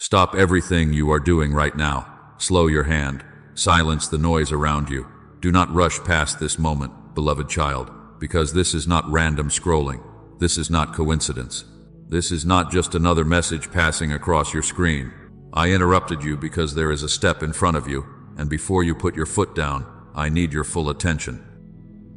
Stop everything you are doing right now. Slow your hand. Silence the noise around you. Do not rush past this moment, beloved child, because this is not random scrolling. This is not coincidence. This is not just another message passing across your screen. I interrupted you because there is a step in front of you, and before you put your foot down, I need your full attention.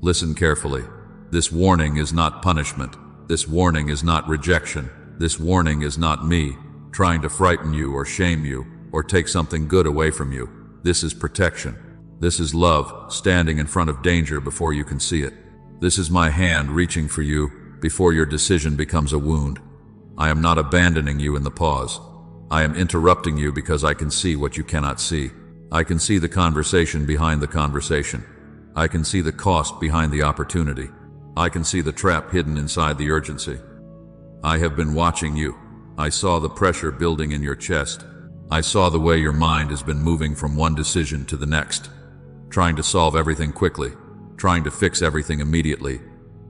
Listen carefully. This warning is not punishment. This warning is not rejection. This warning is not me trying to frighten you or shame you or take something good away from you. This is protection. This is love standing in front of danger before you can see it. This is my hand reaching for you before your decision becomes a wound. I am not abandoning you in the pause. I am interrupting you because I can see what you cannot see. I can see the conversation behind the conversation. I can see the cost behind the opportunity. I can see the trap hidden inside the urgency. I have been watching you. I saw the pressure building in your chest. I saw the way your mind has been moving from one decision to the next, trying to solve everything quickly, trying to fix everything immediately,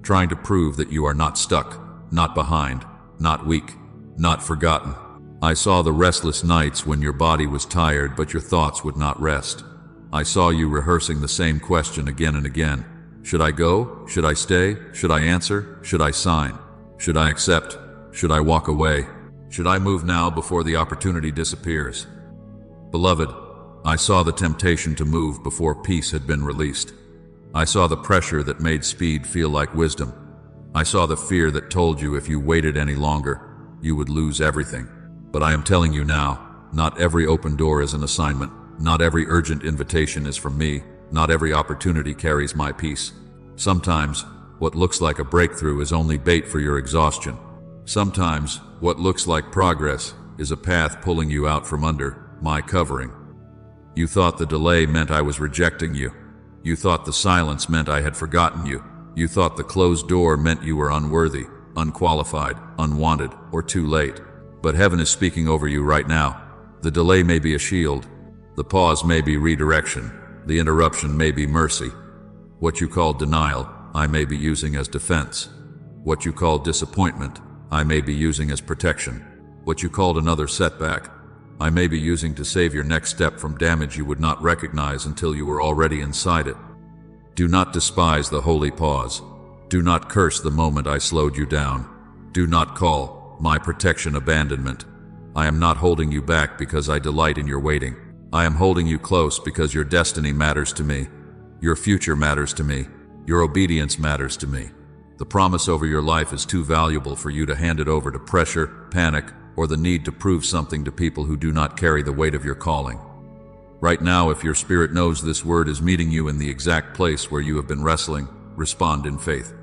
trying to prove that you are not stuck, not behind, not weak, not forgotten. I saw the restless nights when your body was tired but your thoughts would not rest. I saw you rehearsing the same question again and again. Should I go? Should I stay? Should I answer? Should I sign? Should I accept? Should I walk away? Should I move now before the opportunity disappears? Beloved, I saw the temptation to move before peace had been released. I saw the pressure that made speed feel like wisdom. I saw the fear that told you if you waited any longer, you would lose everything. But I am telling you now, not every open door is an assignment. Not every urgent invitation is from me. Not every opportunity carries my peace. Sometimes, what looks like a breakthrough is only bait for your exhaustion. Sometimes, what looks like progress is a path pulling you out from under my covering. You thought the delay meant I was rejecting you. You thought the silence meant I had forgotten you. You thought the closed door meant you were unworthy, unqualified, unwanted, or too late. But heaven is speaking over you right now. The delay may be a shield. The pause may be redirection. The interruption may be mercy. What you call denial, I may be using as defense. What you call disappointment, I may be using as protection. What you called another setback, I may be using to save your next step from damage you would not recognize until you were already inside it. Do not despise the holy pause. Do not curse the moment I slowed you down. Do not call my protection abandonment. I am not holding you back because I delight in your waiting. I am holding you close because your destiny matters to me. Your future matters to me. Your obedience matters to me. The promise over your life is too valuable for you to hand it over to pressure, panic, or the need to prove something to people who do not carry the weight of your calling. Right now, if your spirit knows this word is meeting you in the exact place where you have been wrestling, respond in faith.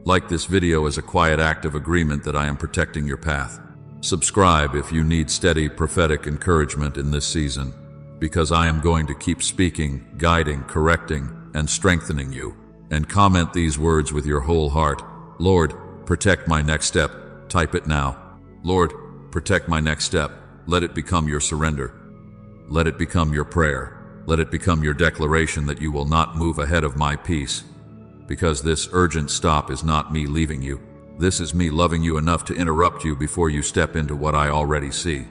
Like this video as a quiet act of agreement that I am protecting your path. Subscribe if you need steady prophetic encouragement in this season, because I am going to keep speaking, guiding, correcting, and strengthening you. And comment these words with your whole heart. Lord, protect my next step. Type it now. Lord, protect my next step. Let it become your surrender. Let it become your prayer. Let it become your declaration that you will not move ahead of my peace. Because this urgent stop is not me leaving you. This is me loving you enough to interrupt you before you step into what I already see.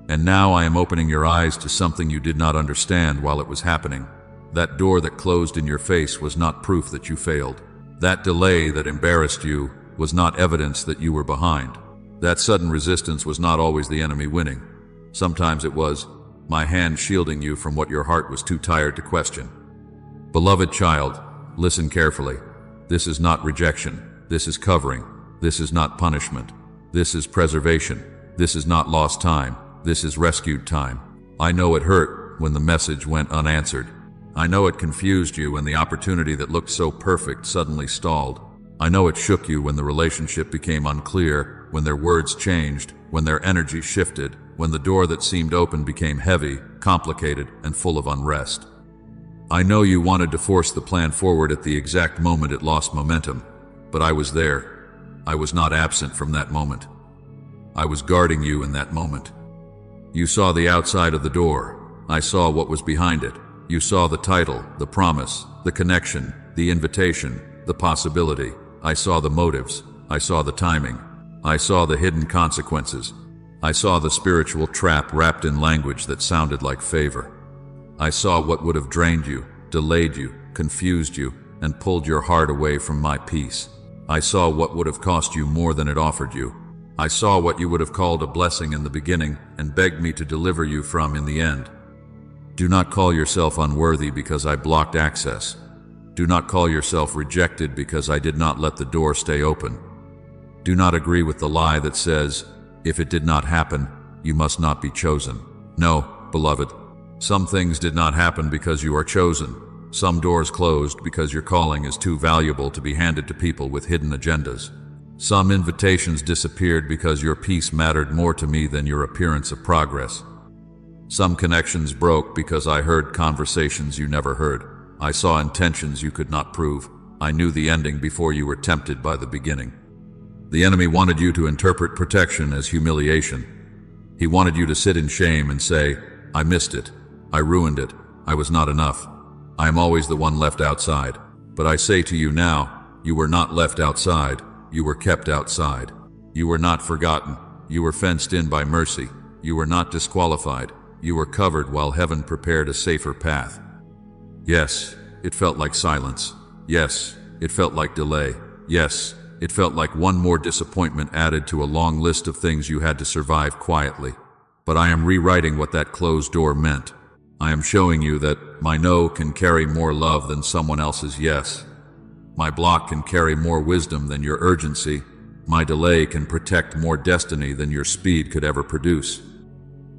And now I am opening your eyes to something you did not understand while it was happening. That door that closed in your face was not proof that you failed. That delay that embarrassed you was not evidence that you were behind. That sudden resistance was not always the enemy winning. Sometimes it was my hand shielding you from what your heart was too tired to question. Beloved child, listen carefully. This is not rejection. This is covering. This is not punishment. This is preservation. This is not lost time. This is rescued time. I know it hurt when the message went unanswered. I know it confused you when the opportunity that looked so perfect suddenly stalled. I know it shook you when the relationship became unclear, when their words changed, when their energy shifted, when the door that seemed open became heavy, complicated, and full of unrest. I know you wanted to force the plan forward at the exact moment it lost momentum, but I was there. I was not absent from that moment. I was guarding you in that moment. You saw the outside of the door. I saw what was behind it. You saw the title, the promise, the connection, the invitation, the possibility. I saw the motives. I saw the timing. I saw the hidden consequences. I saw the spiritual trap wrapped in language that sounded like favor. I saw what would have drained you, delayed you, confused you, and pulled your heart away from my peace. I saw what would have cost you more than it offered you. I saw what you would have called a blessing in the beginning and begged me to deliver you from in the end. Do not call yourself unworthy because I blocked access. Do not call yourself rejected because I did not let the door stay open. Do not agree with the lie that says, if it did not happen, you must not be chosen. No, beloved. Some things did not happen because you are chosen. Some doors closed because your calling is too valuable to be handed to people with hidden agendas. Some invitations disappeared because your peace mattered more to me than your appearance of progress. Some connections broke because I heard conversations you never heard. I saw intentions you could not prove. I knew the ending before you were tempted by the beginning. The enemy wanted you to interpret protection as humiliation. He wanted you to sit in shame and say, I missed it. I ruined it. I was not enough. I am always the one left outside. But I say to you now, you were not left outside. You were kept outside. You were not forgotten. You were fenced in by mercy. You were not disqualified. You were covered while heaven prepared a safer path. Yes, it felt like silence. Yes, it felt like delay. Yes, it felt like one more disappointment added to a long list of things you had to survive quietly. But I am rewriting what that closed door meant. I am showing you that my no can carry more love than someone else's yes. My block can carry more wisdom than your urgency. My delay can protect more destiny than your speed could ever produce.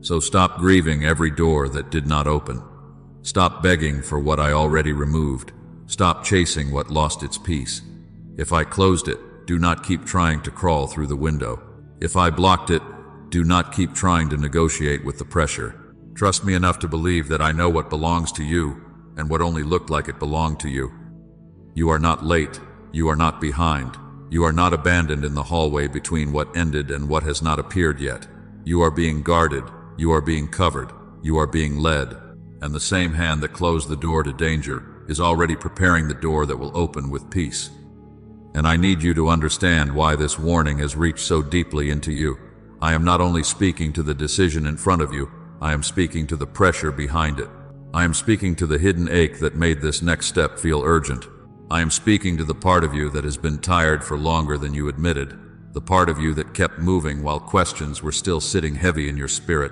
So stop grieving every door that did not open. Stop begging for what I already removed. Stop chasing what lost its peace. If I closed it, do not keep trying to crawl through the window. If I blocked it, do not keep trying to negotiate with the pressure. Trust me enough to believe that I know what belongs to you and what only looked like it belonged to you. You are not late. You are not behind. You are not abandoned in the hallway between what ended and what has not appeared yet. You are being guarded. You are being covered. You are being led. And the same hand that closed the door to danger is already preparing the door that will open with peace. And I need you to understand why this warning has reached so deeply into you. I am not only speaking to the decision in front of you, I am speaking to the pressure behind it. I am speaking to the hidden ache that made this next step feel urgent. I am speaking to the part of you that has been tired for longer than you admitted, the part of you that kept moving while questions were still sitting heavy in your spirit.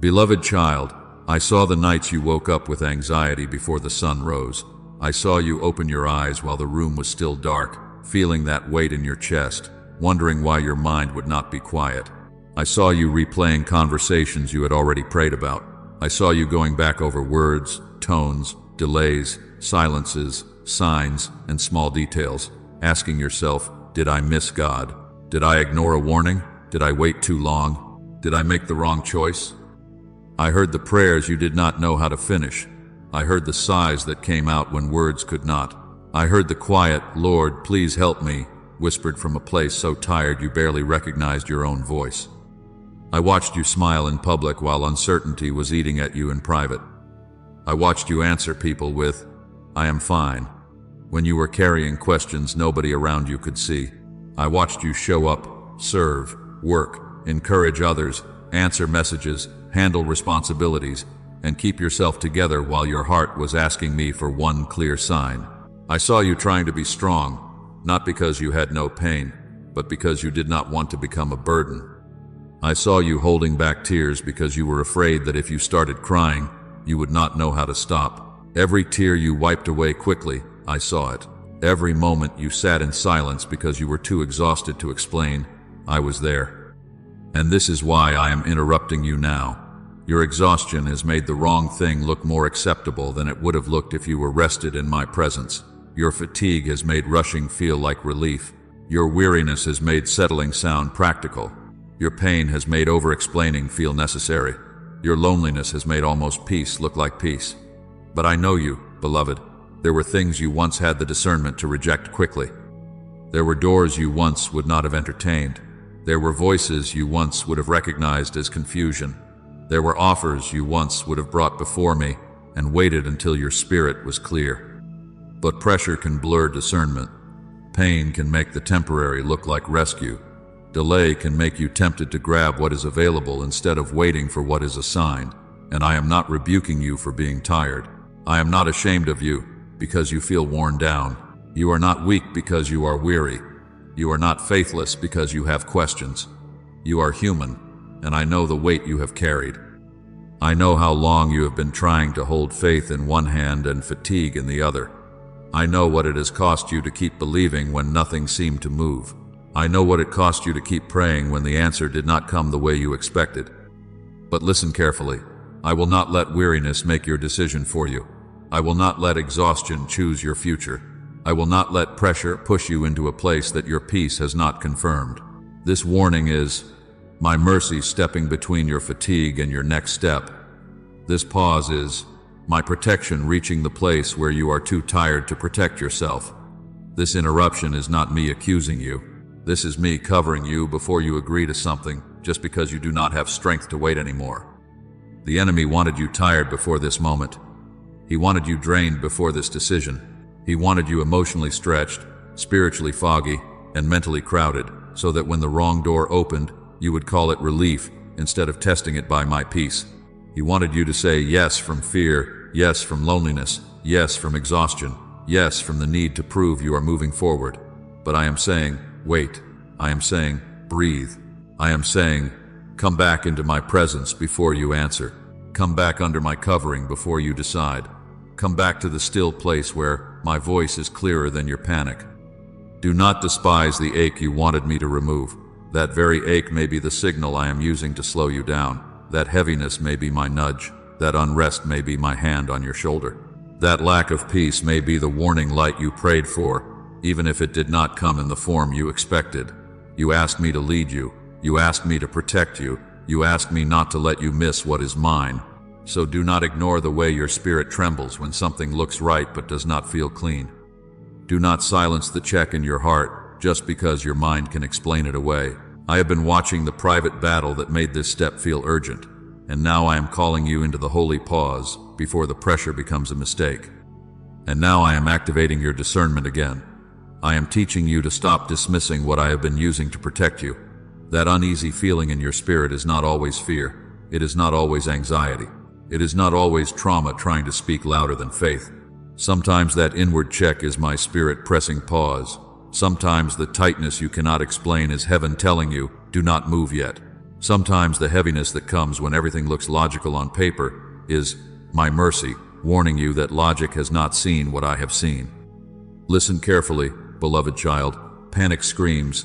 Beloved child, I saw the nights you woke up with anxiety before the sun rose. I saw you open your eyes while the room was still dark, feeling that weight in your chest, wondering why your mind would not be quiet. I saw you replaying conversations you had already prayed about. I saw you going back over words, tones, delays, silences, signs, and small details, asking yourself, did I miss God? Did I ignore a warning? Did I wait too long? Did I make the wrong choice? I heard the prayers you did not know how to finish. I heard the sighs that came out when words could not. I heard the quiet, Lord, please help me, whispered from a place so tired you barely recognized your own voice. I watched you smile in public while uncertainty was eating at you in private. I watched you answer people with, I am fine, when you were carrying questions nobody around you could see. I watched you show up, serve, work, encourage others, answer messages, handle responsibilities, and keep yourself together while your heart was asking me for one clear sign. I saw you trying to be strong, not because you had no pain, but because you did not want to become a burden. I saw you holding back tears because you were afraid that if you started crying, you would not know how to stop. Every tear you wiped away quickly, I saw it. Every moment you sat in silence because you were too exhausted to explain, I was there. And this is why I am interrupting you now. Your exhaustion has made the wrong thing look more acceptable than it would have looked if you were rested in my presence. Your fatigue has made rushing feel like relief. Your weariness has made settling sound practical. Your pain has made over-explaining feel necessary. Your loneliness has made almost peace look like peace. But I know you, beloved. There were things you once had the discernment to reject quickly. There were doors you once would not have entertained. There were voices you once would have recognized as confusion. There were offers you once would have brought before me and waited until your spirit was clear. But pressure can blur discernment. Pain can make the temporary look like rescue. Delay can make you tempted to grab what is available instead of waiting for what is assigned. And I am not rebuking you for being tired. I am not ashamed of you because you feel worn down. You are not weak because you are weary. You are not faithless because you have questions. You are human, and I know the weight you have carried. I know how long you have been trying to hold faith in one hand and fatigue in the other. I know what it has cost you to keep believing when nothing seemed to move. I know what it cost you to keep praying when the answer did not come the way you expected. But listen carefully. I will not let weariness make your decision for you. I will not let exhaustion choose your future. I will not let pressure push you into a place that your peace has not confirmed. This warning is my mercy stepping between your fatigue and your next step. This pause is my protection reaching the place where you are too tired to protect yourself. This interruption is not me accusing you. This is me covering you before you agree to something just because you do not have strength to wait anymore. The enemy wanted you tired before this moment. He wanted you drained before this decision. He wanted you emotionally stretched, spiritually foggy, and mentally crowded, so that when the wrong door opened, you would call it relief instead of testing it by my peace. He wanted you to say yes from fear, yes from loneliness, yes from exhaustion, yes from the need to prove you are moving forward. But I am saying, wait. I am saying, breathe. I am saying, come back into my presence before you answer. Come back under my covering before you decide. Come back to the still place where my voice is clearer than your panic. Do not despise the ache you wanted me to remove. That very ache may be the signal I am using to slow you down. That heaviness may be my nudge. That unrest may be my hand on your shoulder. That lack of peace may be the warning light you prayed for, even if it did not come in the form you expected. You asked me to lead you. You asked me to protect you. You asked me not to let you miss what is mine. So do not ignore the way your spirit trembles when something looks right but does not feel clean. Do not silence the check in your heart just because your mind can explain it away. I have been watching the private battle that made this step feel urgent, and now I am calling you into the holy pause before the pressure becomes a mistake. And now I am activating your discernment again. I am teaching you to stop dismissing what I have been using to protect you. That uneasy feeling in your spirit is not always fear. It is not always anxiety. It is not always trauma trying to speak louder than faith. Sometimes that inward check is my spirit pressing pause. Sometimes the tightness you cannot explain is heaven telling you, do not move yet. Sometimes the heaviness that comes when everything looks logical on paper is my mercy, warning you that logic has not seen what I have seen. Listen carefully, beloved child. Panic screams,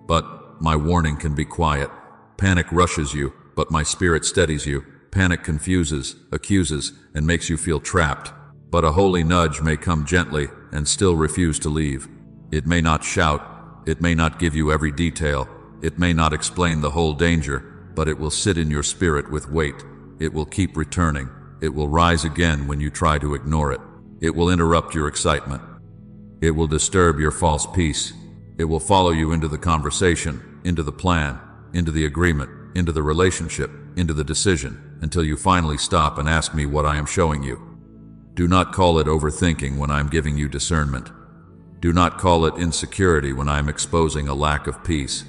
but my warning can be quiet. Panic rushes you, but my spirit steadies you. Panic confuses, accuses, and makes you feel trapped. But a holy nudge may come gently and still refuse to leave. It may not shout, it may not give you every detail, it may not explain the whole danger, but it will sit in your spirit with weight. It will keep returning. It will rise again when you try to ignore it. It will interrupt your excitement. It will disturb your false peace. It will follow you into the conversation, into the plan, into the agreement, into the relationship, into the decision, until you finally stop and ask me what I am showing you. Do not call it overthinking when I am giving you discernment. Do not call it insecurity when I am exposing a lack of peace.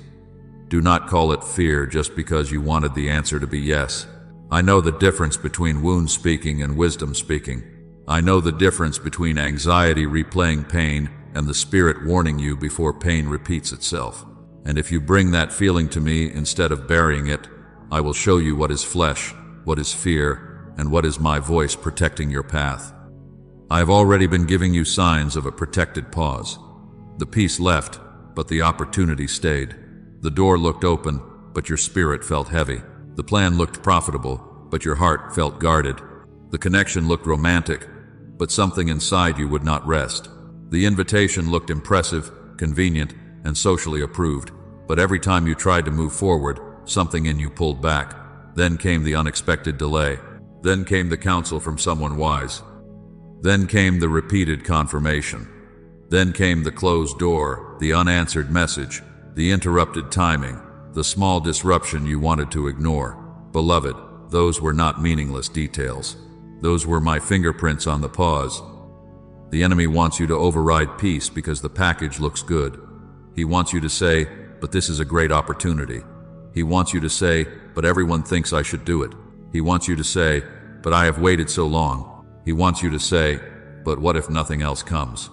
Do not call it fear just because you wanted the answer to be yes. I know the difference between wound speaking and wisdom speaking. I know the difference between anxiety replaying pain and the spirit warning you before pain repeats itself. And if you bring that feeling to me instead of burying it, I will show you what is flesh, what is fear, and what is my voice protecting your path. I have already been giving you signs of a protected pause. The peace left, but the opportunity stayed. The door looked open, but your spirit felt heavy. The plan looked profitable, but your heart felt guarded. The connection looked romantic, but something inside you would not rest. The invitation looked impressive, convenient, and socially approved, but every time you tried to move forward, something in you pulled back. Then came the unexpected delay. Then came the counsel from someone wise. Then came the repeated confirmation. Then came the closed door, the unanswered message, the interrupted timing, the small disruption you wanted to ignore. Beloved, those were not meaningless details. Those were my fingerprints on the pause. The enemy wants you to override peace because the package looks good. He wants you to say, but this is a great opportunity. He wants you to say, but everyone thinks I should do it. He wants you to say, but I have waited so long. He wants you to say, but what if nothing else comes?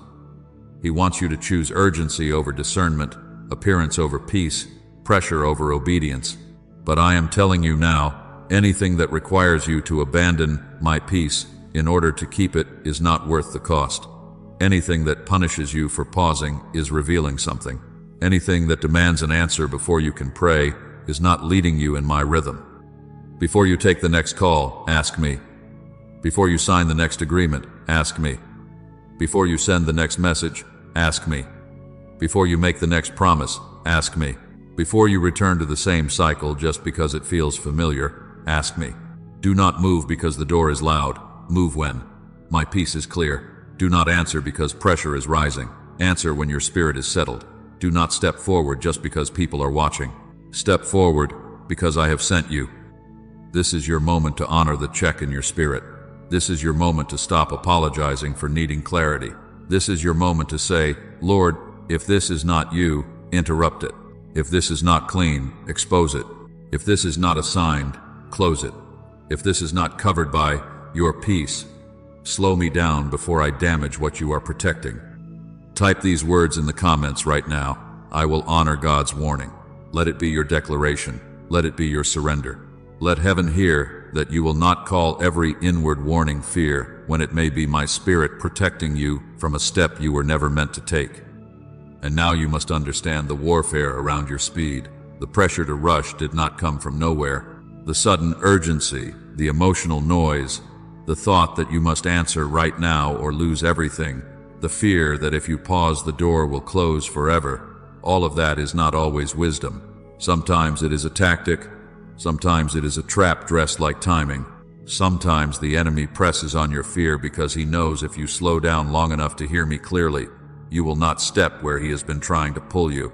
He wants you to choose urgency over discernment, appearance over peace, pressure over obedience. But I am telling you now, anything that requires you to abandon my peace in order to keep it is not worth the cost. Anything that punishes you for pausing is revealing something. Anything that demands an answer before you can pray is not leading you in my rhythm. Before you take the next call, ask me. Before you sign the next agreement, ask me. Before you send the next message, ask me. Before you make the next promise, ask me. Before you return to the same cycle just because it feels familiar, ask me. Do not move because the door is loud. Move when my peace is clear. Do not answer because pressure is rising. Answer when your spirit is settled. Do not step forward just because people are watching. Step forward because I have sent you. This is your moment to honor the check in your spirit. This is your moment to stop apologizing for needing clarity. This is your moment to say, Lord, if this is not you, interrupt it. If this is not clean, expose it. If this is not assigned, close it. If this is not covered by your peace, slow me down before I damage what you are protecting. Type these words in the comments right now. I will honor God's warning. Let it be your declaration. Let it be your surrender. Let heaven hear that you will not call every inward warning fear when it may be my spirit protecting you from a step you were never meant to take. And now you must understand the warfare around your speed. The pressure to rush did not come from nowhere. The sudden urgency, the emotional noise, the thought that you must answer right now or lose everything, the fear that if you pause the door will close forever, all of that is not always wisdom. Sometimes it is a tactic. Sometimes it is a trap dressed like timing. Sometimes the enemy presses on your fear because he knows if you slow down long enough to hear me clearly, you will not step where he has been trying to pull you.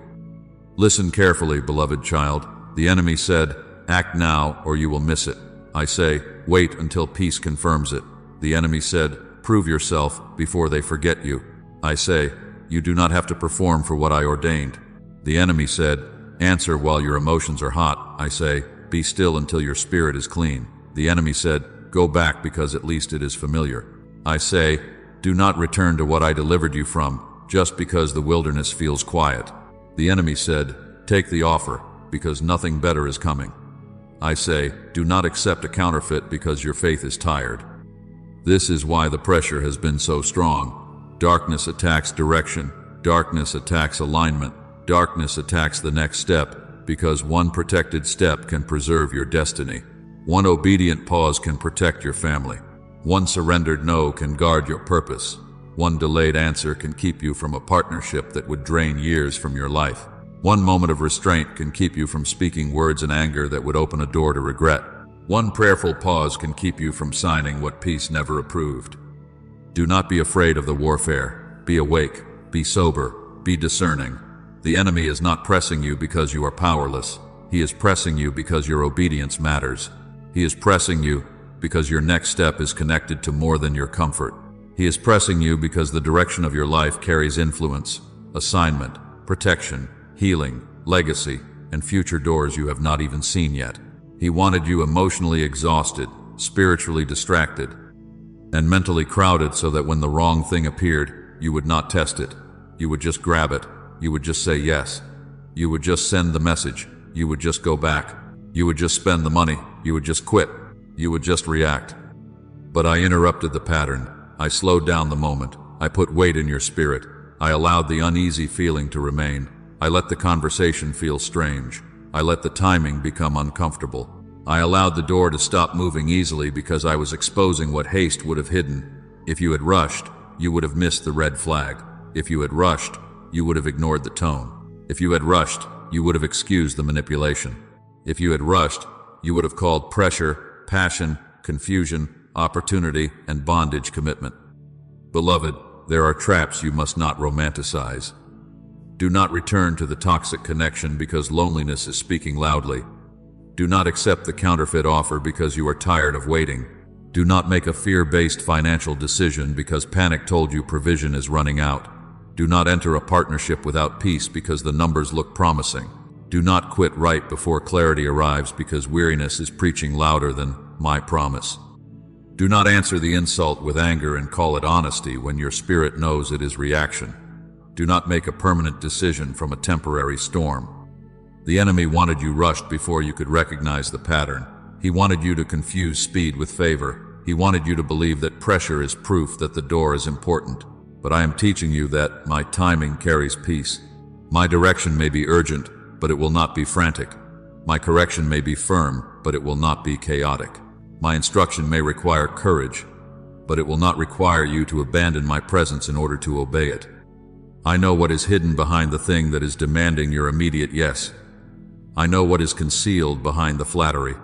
Listen carefully, beloved child. The enemy said, act now or you will miss it. I say, wait until peace confirms it. The enemy said, prove yourself before they forget you. I say, you do not have to perform for what I ordained. The enemy said, answer while your emotions are hot. I say, be still until your spirit is clean. The enemy said, go back because at least it is familiar. I say, do not return to what I delivered you from just because the wilderness feels quiet. The enemy said, take the offer because nothing better is coming. I say, do not accept a counterfeit because your faith is tired. This is why the pressure has been so strong. Darkness attacks direction. Darkness attacks alignment. Darkness attacks the next step because one protected step can preserve your destiny. One obedient pause can protect your family. One surrendered no can guard your purpose. One delayed answer can keep you from a partnership that would drain years from your life. One moment of restraint can keep you from speaking words in anger that would open a door to regret. One prayerful pause can keep you from signing what peace never approved. Do not be afraid of the warfare. Be awake. Be sober. Be discerning. The enemy is not pressing you because you are powerless. He is pressing you because your obedience matters. He is pressing you because your next step is connected to more than your comfort. He is pressing you because the direction of your life carries influence, assignment, protection, healing, legacy, and future doors you have not even seen yet. He wanted you emotionally exhausted, spiritually distracted, and mentally crowded so that when the wrong thing appeared, you would not test it. You would just grab it. You would just say yes. You would just send the message. You would just go back. You would just spend the money. You would just quit. You would just react. But I interrupted the pattern. I slowed down the moment. I put weight in your spirit. I allowed the uneasy feeling to remain. I let the conversation feel strange. I let the timing become uncomfortable. I allowed the door to stop moving easily because I was exposing what haste would have hidden. If you had rushed, you would have missed the red flag. If you had rushed, you would have ignored the tone. If you had rushed, you would have excused the manipulation. If you had rushed, you would have called pressure, passion, confusion, opportunity, and bondage commitment. Beloved, there are traps you must not romanticize. Do not return to the toxic connection because loneliness is speaking loudly. Do not accept the counterfeit offer because you are tired of waiting. Do not make a fear-based financial decision because panic told you provision is running out. Do not enter a partnership without peace because the numbers look promising. Do not quit right before clarity arrives, because weariness is preaching louder than my promise. Do not answer the insult with anger and call it honesty when your spirit knows it is reaction. Do not make a permanent decision from a temporary storm. The enemy wanted you rushed before you could recognize the pattern. He wanted you to confuse speed with favor. He wanted you to believe that pressure is proof that the door is important. But I am teaching you that my timing carries peace. My direction may be urgent, but it will not be frantic. My correction may be firm, but it will not be chaotic. My instruction may require courage, but it will not require you to abandon my presence in order to obey it. I know what is hidden behind the thing that is demanding your immediate yes. I know what is concealed behind the flattery.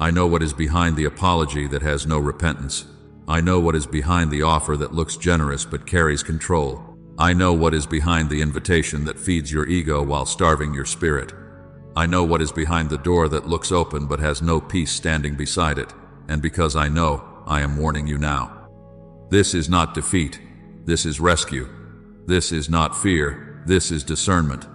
I know what is behind the apology that has no repentance. I know what is behind the offer that looks generous but carries control. I know what is behind the invitation that feeds your ego while starving your spirit. I know what is behind the door that looks open but has no peace standing beside it. And because I know, I am warning you now. This is not defeat. This is rescue. This is not fear. This is discernment.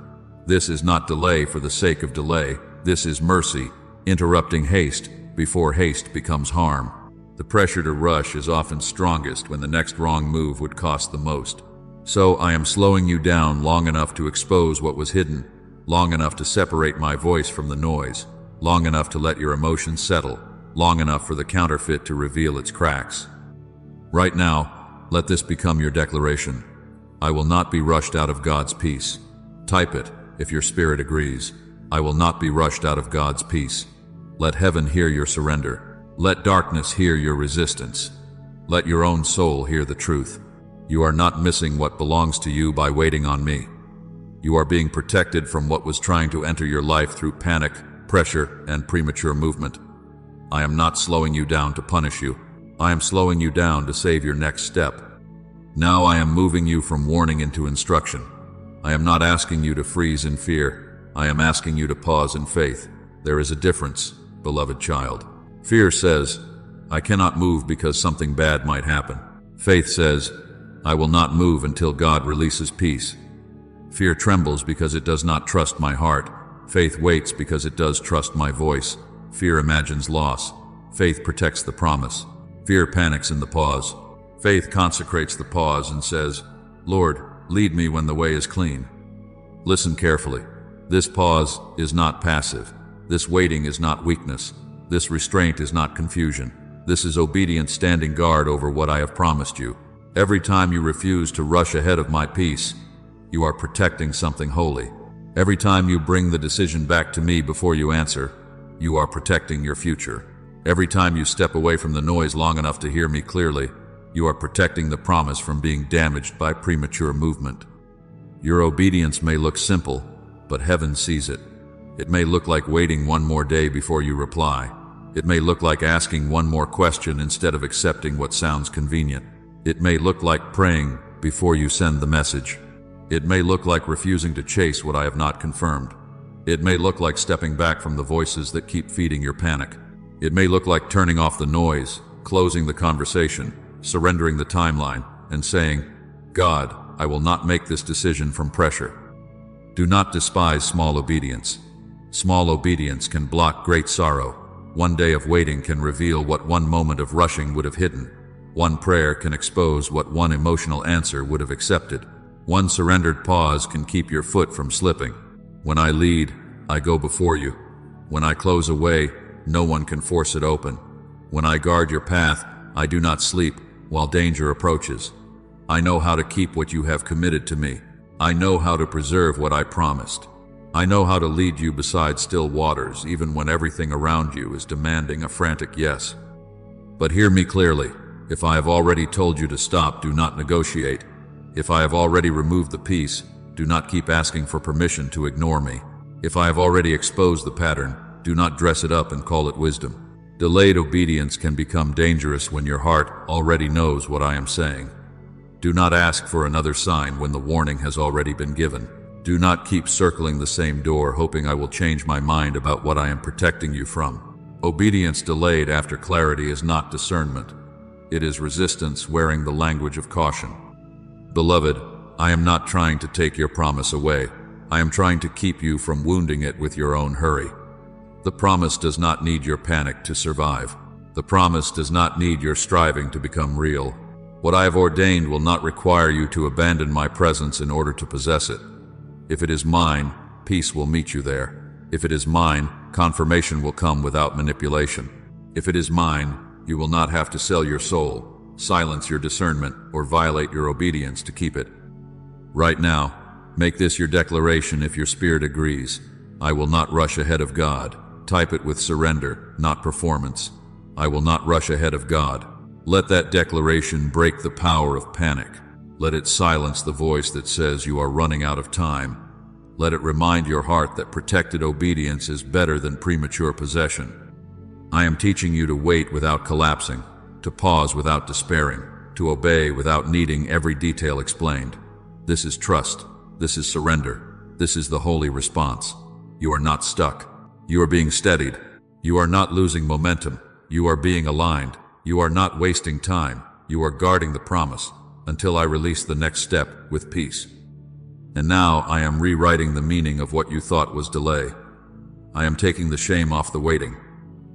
This is not delay for the sake of delay. This is mercy, interrupting haste before haste becomes harm. The pressure to rush is often strongest when the next wrong move would cost the most. So I am slowing you down long enough to expose what was hidden, long enough to separate my voice from the noise, long enough to let your emotions settle, long enough for the counterfeit to reveal its cracks. Right now, let this become your declaration. I will not be rushed out of God's peace. Type it, if your spirit agrees. I will not be rushed out of God's peace. Let heaven hear your surrender. Let darkness hear your resistance. Let your own soul hear the truth. You are not missing what belongs to you by waiting on me. You are being protected from what was trying to enter your life through panic, pressure, and premature movement. I am not slowing you down to punish you. I am slowing you down to save your next step. Now I am moving you from warning into instruction. I am not asking you to freeze in fear. I am asking you to pause in faith. There is a difference, beloved child. Fear says, I cannot move because something bad might happen. Faith says, I will not move until God releases peace. Fear trembles because it does not trust my heart. Faith waits because it does trust my voice. Fear imagines loss. Faith protects the promise. Fear panics in the pause. Faith consecrates the pause and says, Lord, lead me when the way is clean. Listen carefully. This pause is not passive. This waiting is not weakness. This restraint is not confusion. This is obedience standing guard over what I have promised you. Every time you refuse to rush ahead of my peace, you are protecting something holy. Every time you bring the decision back to me before you answer, you are protecting your future. Every time you step away from the noise long enough to hear me clearly, you are protecting the promise from being damaged by premature movement. Your obedience may look simple, but heaven sees it. It may look like waiting one more day before you reply. It may look like asking one more question instead of accepting what sounds convenient. It may look like praying before you send the message. It may look like refusing to chase what I have not confirmed. It may look like stepping back from the voices that keep feeding your panic. It may look like turning off the noise, closing the conversation, surrendering the timeline, and saying, God, I will not make this decision from pressure. Do not despise small obedience. Small obedience can block great sorrow. One day of waiting can reveal what one moment of rushing would have hidden. One prayer can expose what one emotional answer would have accepted. One surrendered pause can keep your foot from slipping. When I lead, I go before you. When I close a way, no one can force it open. When I guard your path, I do not sleep while danger approaches. I know how to keep what you have committed to me. I know how to preserve what I promised. I know how to lead you beside still waters, even when everything around you is demanding a frantic yes. But hear me clearly. If I have already told you to stop, do not negotiate. If I have already removed the peace, do not keep asking for permission to ignore me. If I have already exposed the pattern, do not dress it up and call it wisdom. Delayed obedience can become dangerous when your heart already knows what I am saying. Do not ask for another sign when the warning has already been given. Do not keep circling the same door hoping I will change my mind about what I am protecting you from. Obedience delayed after clarity is not discernment. It is resistance wearing the language of caution. Beloved, I am not trying to take your promise away. I am trying to keep you from wounding it with your own hurry. The promise does not need your panic to survive. The promise does not need your striving to become real. What I have ordained will not require you to abandon my presence in order to possess it. If it is mine, peace will meet you there. If it is mine, confirmation will come without manipulation. If it is mine, you will not have to sell your soul, silence your discernment, or violate your obedience to keep it. Right now, make this your declaration if your spirit agrees. I will not rush ahead of God. Type it with surrender, not performance. I will not rush ahead of God. Let that declaration break the power of panic. Let it silence the voice that says you are running out of time. Let it remind your heart that protected obedience is better than premature possession. I am teaching you to wait without collapsing, to pause without despairing, to obey without needing every detail explained. This is trust. This is surrender. This is the holy response. You are not stuck. You are being steadied. You are not losing momentum. You are being aligned. You are not wasting time. You are guarding the promise until I release the next step with peace. And now I am rewriting the meaning of what you thought was delay. I am taking the shame off the waiting.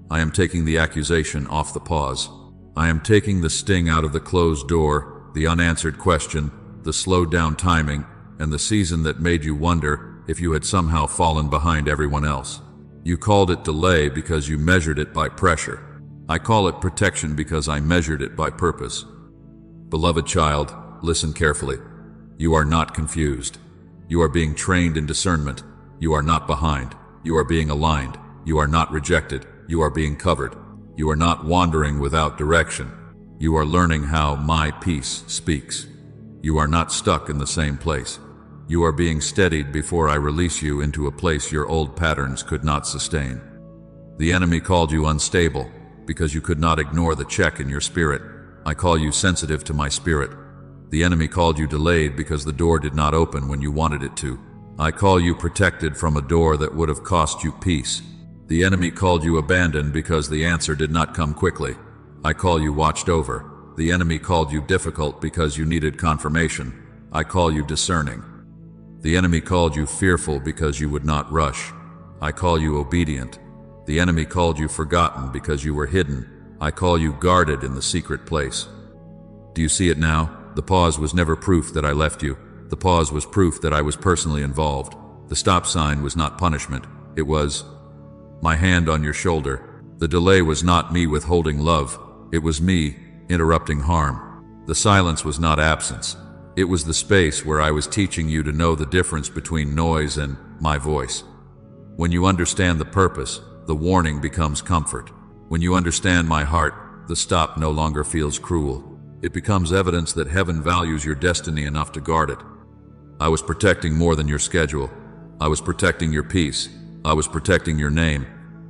I am taking the accusation off the pause. I am taking the sting out of the closed door, the unanswered question, the slowed down timing, and the season that made you wonder if you had somehow fallen behind everyone else. You called it delay because you measured it by pressure. I call it protection because I measured it by purpose. Beloved child, listen carefully. You are not confused. You are being trained in discernment. You are not behind. You are being aligned. You are not rejected. You are being covered. You are not wandering without direction. You are learning how my peace speaks. You are not stuck in the same place. You are being steadied before I release you into a place your old patterns could not sustain. The enemy called you unstable because you could not ignore the check in your spirit. I call you sensitive to my spirit. The enemy called you delayed because the door did not open when you wanted it to. I call you protected from a door that would have cost you peace. The enemy called you abandoned because the answer did not come quickly. I call you watched over. The enemy called you difficult because you needed confirmation. I call you discerning. The enemy called you fearful because you would not rush. I call you obedient. The enemy called you forgotten because you were hidden. I call you guarded in the secret place. Do you see it now? The pause was never proof that I left you. The pause was proof that I was personally involved. The stop sign was not punishment. It was my hand on your shoulder. The delay was not me withholding love. It was me interrupting harm. The silence was not absence. It was the space where I was teaching you to know the difference between noise and my voice. When you understand the purpose, the warning becomes comfort. When you understand my heart, the stop no longer feels cruel. It becomes evidence that heaven values your destiny enough to guard it. I was protecting more than your schedule. I was protecting your peace. I was protecting your name.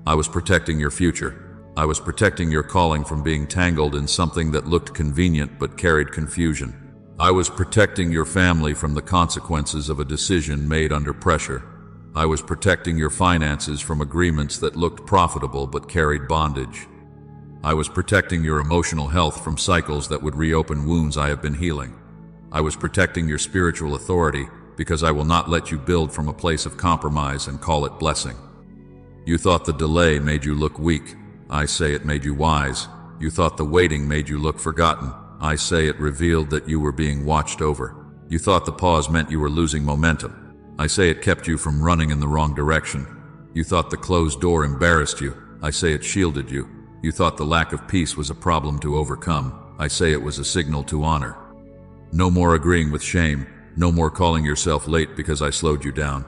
I was protecting your future. I was protecting your calling from being tangled in something that looked convenient but carried confusion. I was protecting your family from the consequences of a decision made under pressure. I was protecting your finances from agreements that looked profitable but carried bondage. I was protecting your emotional health from cycles that would reopen wounds I have been healing. I was protecting your spiritual authority because I will not let you build from a place of compromise and call it blessing. You thought the delay made you look weak. I say it made you wise. You thought the waiting made you look forgotten. I say it revealed that you were being watched over. You thought the pause meant you were losing momentum. I say it kept you from running in the wrong direction. You thought the closed door embarrassed you. I say it shielded you. You thought the lack of peace was a problem to overcome. I say it was a signal to honor. No more agreeing with shame. No more calling yourself late because I slowed you down.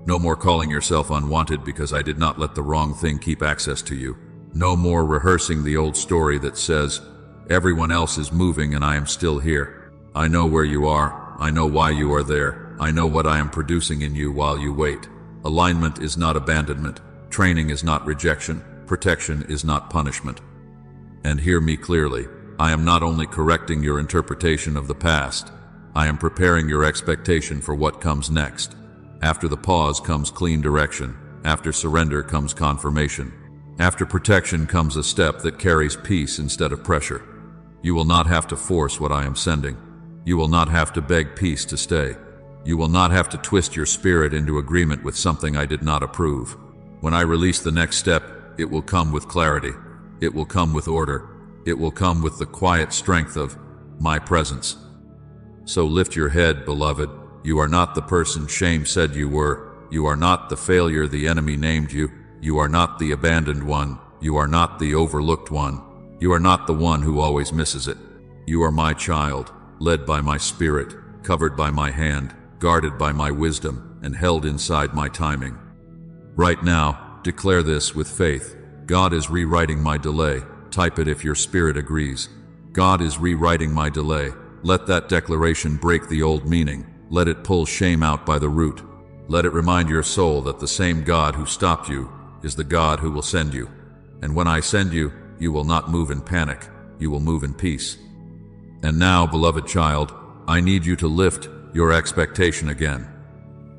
No more calling yourself unwanted because I did not let the wrong thing keep access to you. No more rehearsing the old story that says, everyone else is moving and I am still here. I know where you are. I know why you are there. I know what I am producing in you while you wait. Alignment is not abandonment. Training is not rejection. Protection is not punishment. And hear me clearly. I am not only correcting your interpretation of the past, I am preparing your expectation for what comes next. After the pause comes clean direction. After surrender comes confirmation. After protection comes a step that carries peace instead of pressure. You will not have to force what I am sending. You will not have to beg peace to stay. You will not have to twist your spirit into agreement with something I did not approve. When I release the next step, it will come with clarity. It will come with order. It will come with the quiet strength of my presence. So lift your head, beloved. You are not the person shame said you were. You are not the failure the enemy named you. You are not the abandoned one. You are not the overlooked one. You are not the one who always misses it. You are my child, led by my spirit, covered by my hand, guarded by my wisdom, and held inside my timing. Right now, declare this with faith. God is rewriting my delay. Type it if your spirit agrees. God is rewriting my delay. Let that declaration break the old meaning. Let it pull shame out by the root. Let it remind your soul that the same God who stopped you is the God who will send you. And when I send you, you will not move in panic. You will move in peace. And now, beloved child, I need you to lift your expectation again.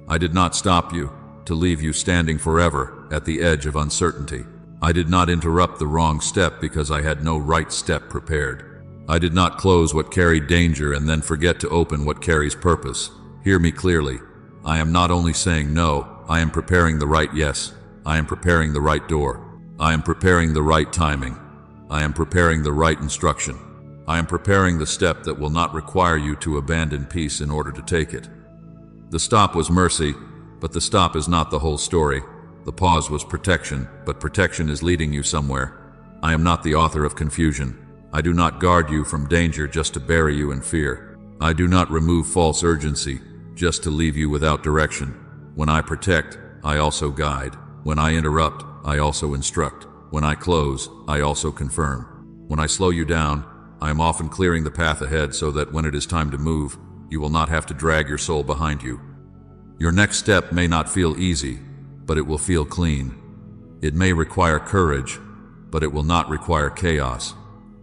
I did not stop you to leave you standing forever at the edge of uncertainty. I did not interrupt the wrong step because I had no right step prepared. I did not close what carried danger and then forget to open what carries purpose. Hear me clearly. I am not only saying no, I am preparing the right yes. I am preparing the right door. I am preparing the right timing. I am preparing the right instruction. I am preparing the step that will not require you to abandon peace in order to take it. The stop was mercy, but the stop is not the whole story. The pause was protection, but protection is leading you somewhere. I am not the author of confusion. I do not guard you from danger just to bury you in fear. I do not remove false urgency just to leave you without direction. When I protect, I also guide. When I interrupt, I also instruct. When I close, I also confirm. When I slow you down, I am often clearing the path ahead so that when it is time to move, you will not have to drag your soul behind you. Your next step may not feel easy, but it will feel clean. It may require courage, but it will not require chaos.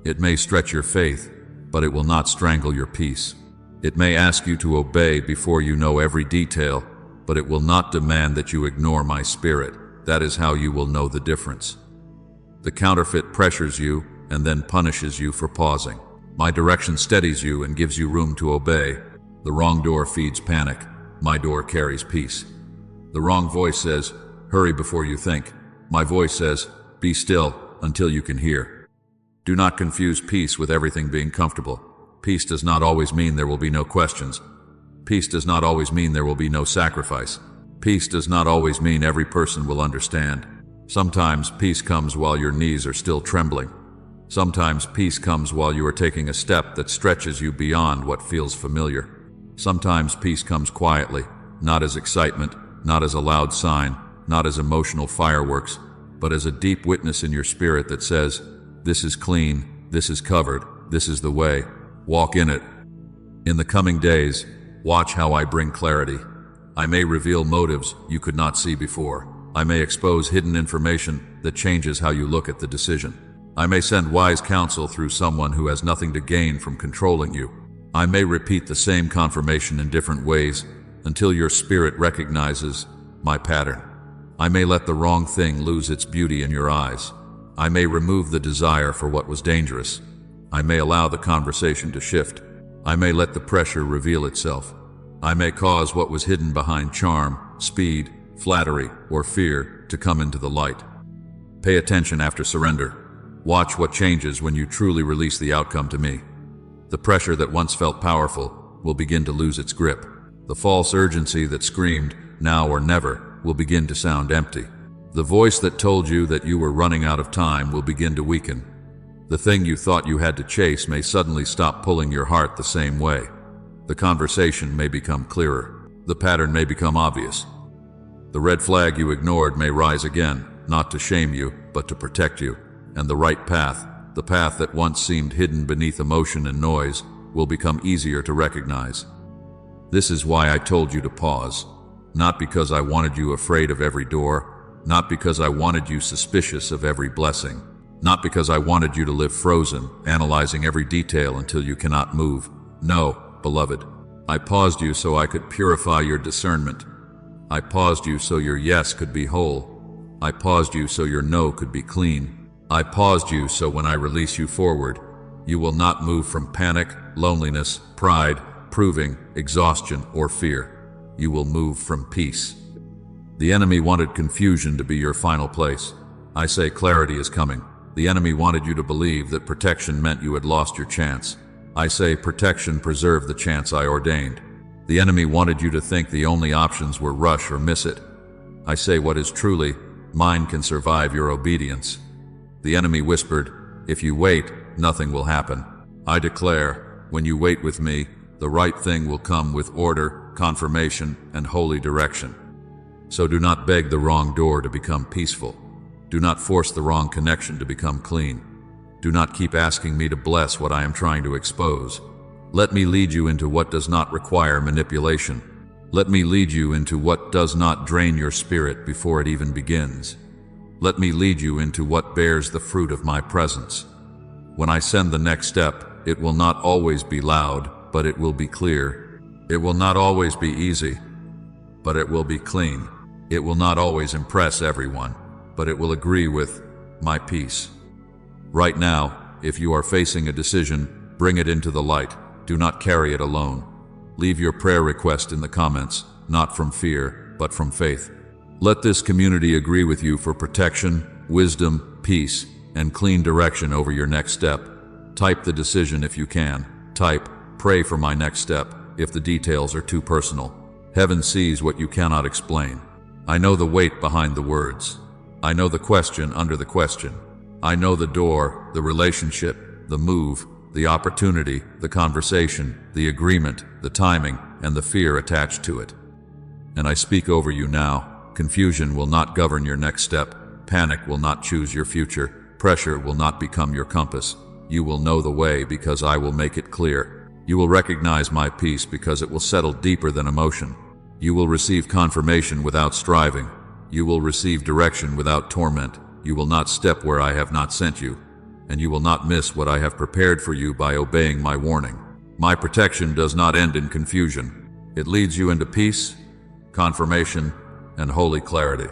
It may stretch your faith, but it will not strangle your peace. It may ask you to obey before you know every detail, but it will not demand that you ignore my spirit. That is how you will know the difference. The counterfeit pressures you and then punishes you for pausing. My direction steadies you and gives you room to obey. The wrong door feeds panic. My door carries peace. The wrong voice says, hurry before you think. My voice says, be still until you can hear. Do not confuse peace with everything being comfortable. Peace does not always mean there will be no questions. Peace does not always mean there will be no sacrifice. Peace does not always mean every person will understand. Sometimes peace comes while your knees are still trembling. Sometimes peace comes while you are taking a step that stretches you beyond what feels familiar. Sometimes peace comes quietly, not as excitement, not as a loud sign, not as emotional fireworks, but as a deep witness in your spirit that says, this is clean, this is covered, this is the way, walk in it. In the coming days, watch how I bring clarity. I may reveal motives you could not see before. I may expose hidden information that changes how you look at the decision. I may send wise counsel through someone who has nothing to gain from controlling you. I may repeat the same confirmation in different ways until your spirit recognizes my pattern. I may let the wrong thing lose its beauty in your eyes. I may remove the desire for what was dangerous. I may allow the conversation to shift. I may let the pressure reveal itself. I may cause what was hidden behind charm, speed, flattery, or fear to come into the light. Pay attention after surrender. Watch what changes when you truly release the outcome to me. The pressure that once felt powerful will begin to lose its grip. The false urgency that screamed, now or never, will begin to sound empty. The voice that told you that you were running out of time will begin to weaken. The thing you thought you had to chase may suddenly stop pulling your heart the same way. The conversation may become clearer. The pattern may become obvious. The red flag you ignored may rise again, not to shame you, but to protect you. And the right path, the path that once seemed hidden beneath emotion and noise, will become easier to recognize. This is why I told you to pause. Not because I wanted you afraid of every door, not because I wanted you suspicious of every blessing, not because I wanted you to live frozen, analyzing every detail until you cannot move. No, beloved, I paused you so I could purify your discernment. I paused you so your yes could be whole. I paused you so your no could be clean. I paused you so when I release you forward, you will not move from panic, loneliness, pride, proving, exhaustion, or fear. you will move from peace. The enemy wanted confusion to be your final place. I say clarity is coming. The enemy wanted you to believe that protection meant you had lost your chance. I say protection preserved the chance I ordained. The enemy wanted you to think the only options were rush or miss it. I say what is truly, mine can survive your obedience. The enemy whispered, if you wait, nothing will happen. I declare, when you wait with me, the right thing will come with order, confirmation, and holy direction. So do not beg the wrong door to become peaceful. Do not force the wrong connection to become clean. Do not keep asking me to bless what I am trying to expose. Let me lead you into what does not require manipulation. Let me lead you into what does not drain your spirit before it even begins. Let me lead you into what bears the fruit of my presence. When I send the next step, it will not always be loud, but it will be clear. It will not always be easy, but it will be clean. It will not always impress everyone, but it will agree with my peace. Right now, if you are facing a decision, bring it into the light. Do not carry it alone. Leave your prayer request in the comments, not from fear, but from faith. Let this community agree with you for protection, wisdom, peace, and clean direction over your next step. Type the decision if you can. Type, pray for my next step, if the details are too personal. Heaven sees what you cannot explain. I know the weight behind the words. I know the question under the question. I know the door, the relationship, the move, the opportunity, the conversation, the agreement, the timing, and the fear attached to it. And I speak over you now. Confusion will not govern your next step. Panic will not choose your future. Pressure will not become your compass. You will know the way because I will make it clear. You will recognize my peace because it will settle deeper than emotion. You will receive confirmation without striving. You will receive direction without torment. You will not step where I have not sent you, and you will not miss what I have prepared for you by obeying my warning. My protection does not end in confusion. It leads you into peace, confirmation, and holy clarity.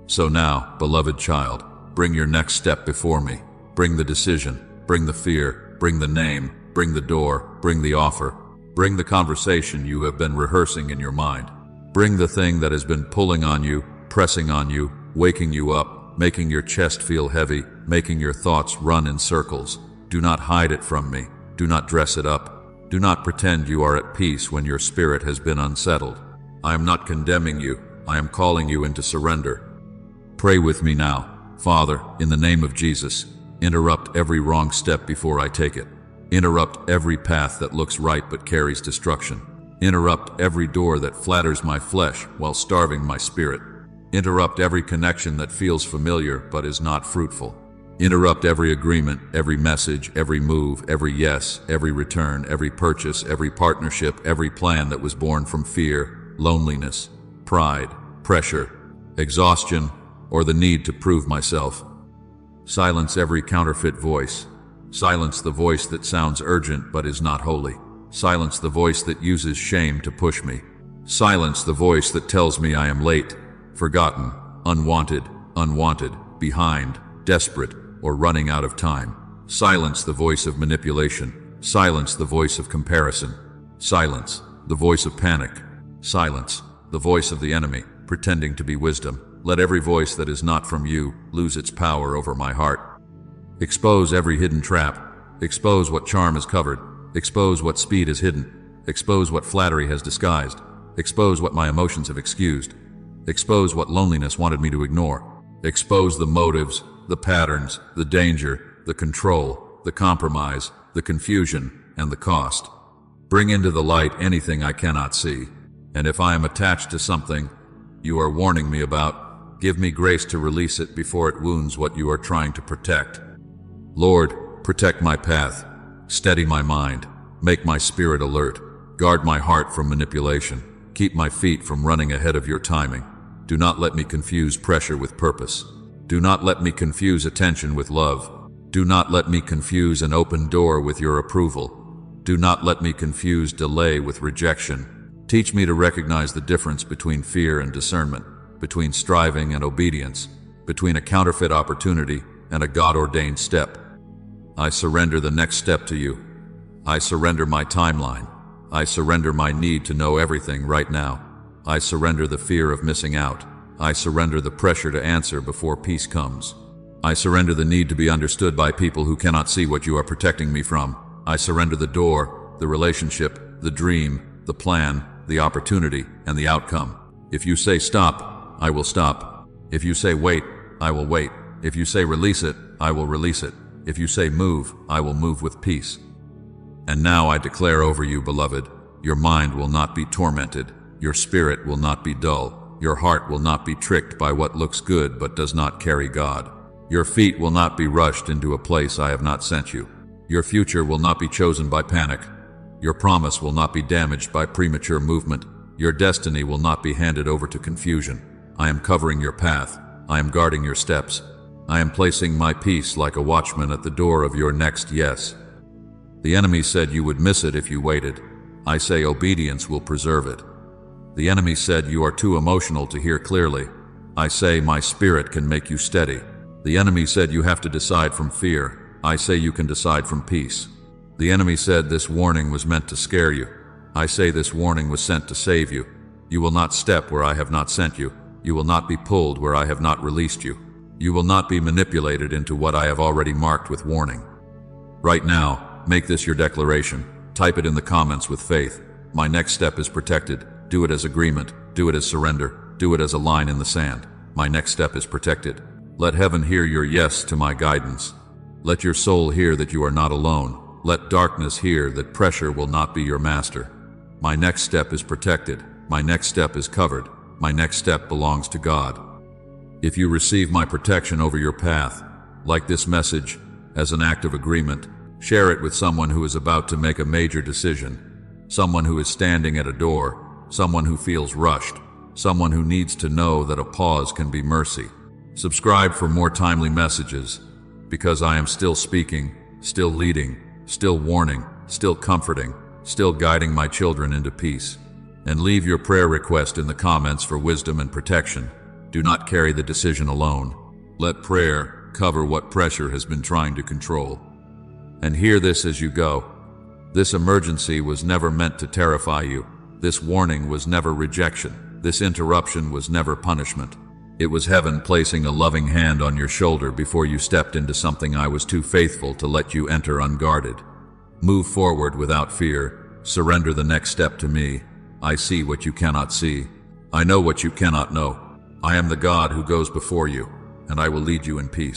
So now, beloved child, bring your next step before me. Bring the decision, bring the fear, bring the name, bring the door, bring the offer. Bring the conversation you have been rehearsing in your mind. Bring the thing that has been pulling on you, pressing on you, waking you up, making your chest feel heavy, making your thoughts run in circles. Do not hide it from me. Do not dress it up. Do not pretend you are at peace when your spirit has been unsettled. I am not condemning you. I am calling you into surrender. Pray with me now. Father, in the name of Jesus, interrupt every wrong step before I take it. Interrupt every path that looks right but carries destruction. Interrupt every door that flatters my flesh while starving my spirit. Interrupt every connection that feels familiar but is not fruitful. Interrupt every agreement, every message, every move, every yes, every return, every purchase, every partnership, every plan that was born from fear, loneliness, pride, pressure, exhaustion, or the need to prove myself. Silence every counterfeit voice. Silence the voice that sounds urgent but is not holy. Silence the voice that uses shame to push me. Silence the voice that tells me I am late, forgotten, unwanted, behind, desperate, or running out of time. Silence the voice of manipulation. Silence the voice of comparison. Silence the voice of panic. Silence the voice of the enemy, pretending to be wisdom. Let every voice that is not from you lose its power over my heart. Expose every hidden trap. Expose what charm is covered. Expose what speed is hidden. Expose what flattery has disguised. Expose what my emotions have excused. Expose what loneliness wanted me to ignore. Expose the motives, the patterns, the danger, the control, the compromise, the confusion, and the cost. Bring into the light anything I cannot see. And if I am attached to something you are warning me about, give me grace to release it before it wounds what you are trying to protect. Lord, protect my path, steady my mind, make my spirit alert, guard my heart from manipulation, keep my feet from running ahead of your timing. Do not let me confuse pressure with purpose. Do not let me confuse attention with love. Do not let me confuse an open door with your approval. Do not let me confuse delay with rejection. Teach me to recognize the difference between fear and discernment, between striving and obedience, between a counterfeit opportunity and a God-ordained step. I surrender the next step to you. I surrender my timeline. I surrender my need to know everything right now. I surrender the fear of missing out. I surrender the pressure to answer before peace comes. I surrender the need to be understood by people who cannot see what you are protecting me from. I surrender the door, the relationship, the dream, the plan, the opportunity, and the outcome. If you say stop, I will stop. If you say wait, I will wait. If you say release it, I will release it. If you say move, I will move with peace. And now I declare over you, beloved, your mind will not be tormented. Your spirit will not be dull. Your heart will not be tricked by what looks good but does not carry God. Your feet will not be rushed into a place I have not sent you. Your future will not be chosen by panic. Your promise will not be damaged by premature movement. Your destiny will not be handed over to confusion. I am covering your path. I am guarding your steps. I am placing my peace like a watchman at the door of your next yes. The enemy said you would miss it if you waited. I say obedience will preserve it. The enemy said you are too emotional to hear clearly. I say my spirit can make you steady. The enemy said you have to decide from fear. I say you can decide from peace. The enemy said this warning was meant to scare you. I say this warning was sent to save you. You will not step where I have not sent you. You will not be pulled where I have not released you. You will not be manipulated into what I have already marked with warning. Right now, make this your declaration. Type it in the comments with faith. My next step is protected. Do it as agreement. Do it as surrender. Do it as a line in the sand. My next step is protected. Let heaven hear your yes to my guidance. Let your soul hear that you are not alone. Let darkness hear that pressure will not be your master. My next step is protected. My next step is covered. My next step belongs to God. If you receive my protection over your path, like this message, as an act of agreement, share it with someone who is about to make a major decision, someone who is standing at a door, someone who feels rushed, someone who needs to know that a pause can be mercy. Subscribe for more timely messages, because I am still speaking, still leading, still warning, still comforting, still guiding my children into peace. And leave your prayer request in the comments for wisdom and protection. Do not carry the decision alone. Let prayer cover what pressure has been trying to control. And hear this as you go. This emergency was never meant to terrify you. This warning was never rejection. This interruption was never punishment. It was heaven placing a loving hand on your shoulder before you stepped into something I was too faithful to let you enter unguarded. Move forward without fear. Surrender the next step to me. I see what you cannot see. I know what you cannot know. I am the God who goes before you, and I will lead you in peace.